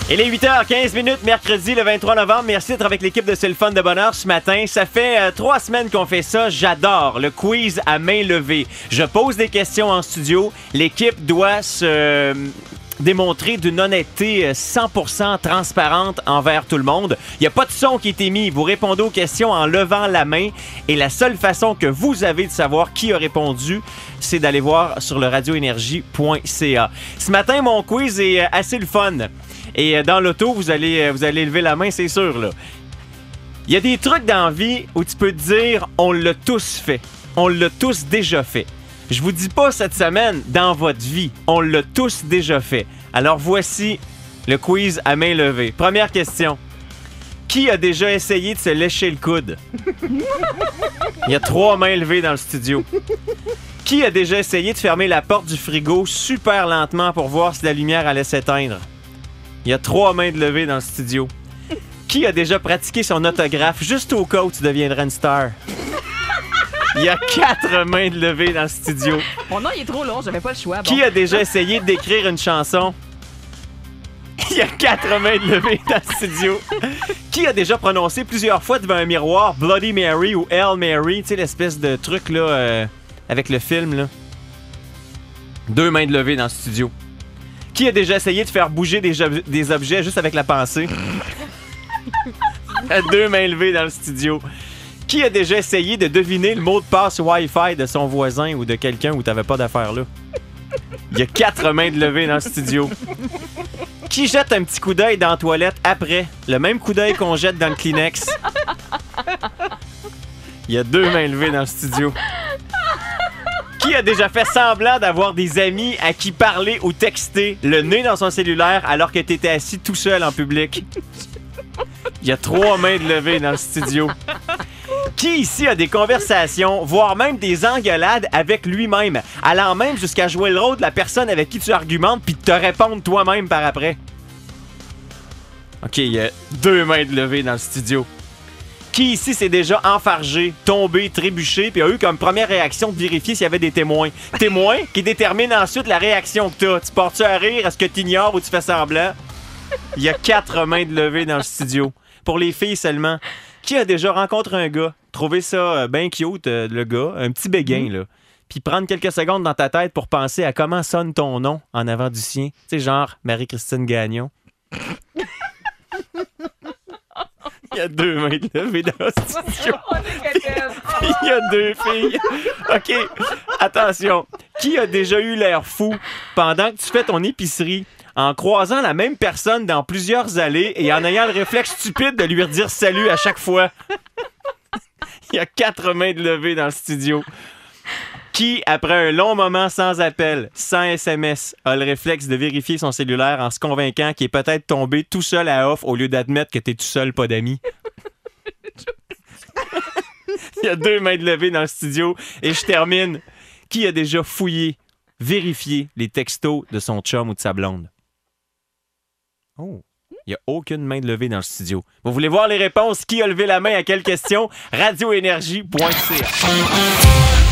Il est 8h15, mercredi le 23 novembre. Merci d'être avec l'équipe de C'est le fun de bonheur ce matin. Ça fait 3 semaines qu'on fait ça. J'adore le quiz à main levée. Je pose des questions en studio. L'équipe doit se démontrer d'une honnêteté 100% transparente envers tout le monde. Il n'y a pas de son qui est émis. Vous répondez aux questions en levant la main. Et la seule façon que vous avez de savoir qui a répondu, c'est d'aller voir sur le radioénergie.ca. Ce matin, mon quiz est assez le fun. Et dans l'auto, vous allez lever la main, c'est sûr, là. Il y a des trucs dans la vie où tu peux te dire « on l'a tous fait ». On l'a tous déjà fait. Je vous dis pas cette semaine, dans votre vie, on l'a tous déjà fait. Alors voici le quiz à main levée. Première question. Qui a déjà essayé de se lécher le coude? Il y a 3 mains levées dans le studio. Qui a déjà essayé de fermer la porte du frigo super lentement pour voir si la lumière allait s'éteindre? Il y a 3 mains de levée dans le studio. Qui a déjà pratiqué son autographe juste au cas où tu deviendrais une star? Il y a 4 mains de levée dans le studio. Mon nom, il est trop long, j'avais pas le choix. Bon. Qui a déjà essayé d'écrire une chanson? Il y a 4 mains de levée dans le studio. Qui a déjà prononcé plusieurs fois devant un miroir Bloody Mary ou Hail Mary? Tu sais, l'espèce de truc là avec le film, là. 2 mains de levée dans le studio. Qui a déjà essayé de faire bouger des objets juste avec la pensée? 2 mains levées dans le studio. Qui a déjà essayé de deviner le mot de passe Wi-Fi de son voisin ou de quelqu'un où t'avais pas d'affaires là? Il y a 4 mains de levée dans le studio. Qui jette un petit coup d'œil dans la toilette après? Le même coup d'œil qu'on jette dans le Kleenex. Il y a 2 mains levées dans le studio. Qui a déjà fait semblant d'avoir des amis à qui parler ou texter le nez dans son cellulaire alors que t'étais assis tout seul en public? Il y a 3 mains de levée dans le studio. Qui ici a des conversations, voire même des engueulades avec lui-même, allant même jusqu'à jouer le rôle de la personne avec qui tu argumentes puis de te répondre toi-même par après? OK, il y a 2 mains de levée dans le studio. Qui ici s'est déjà enfargé, tombé, trébuché, puis a eu comme première réaction de vérifier s'il y avait des témoins? Témoins qui déterminent ensuite la réaction que t'as. Tu pars-tu à rire? Est-ce que t'ignores ou tu fais semblant? Il y a 4 mains de levée dans le studio. Pour les filles seulement. Qui a déjà rencontré un gars, trouvé ça bien cute, le gars, un petit béguin, là, puis prendre quelques secondes dans ta tête pour penser à comment sonne ton nom en avant du sien? Tu sais, genre Marie-Christine Gagnon. Il y a 2 mains de levée dans le studio. Il y a 2 filles. OK, attention. Qui a déjà eu l'air fou pendant que tu fais ton épicerie en croisant la même personne dans plusieurs allées et en ayant le réflexe stupide de lui redire salut à chaque fois? Il y a 4 mains de levée dans le studio. Qui, après un long moment sans appel, sans SMS, a le réflexe de vérifier son cellulaire en se convainquant qu'il est peut-être tombé tout seul à off au lieu d'admettre que t'es tout seul, pas d'amis? Il y a 2 mains de levée dans le studio. Et je termine. Qui a déjà fouillé, vérifié les textos de son chum ou de sa blonde? Oh. Il n'y a aucune main de levée dans le studio. Vous voulez voir les réponses? Qui a levé la main à quelle question? radioénergie.ca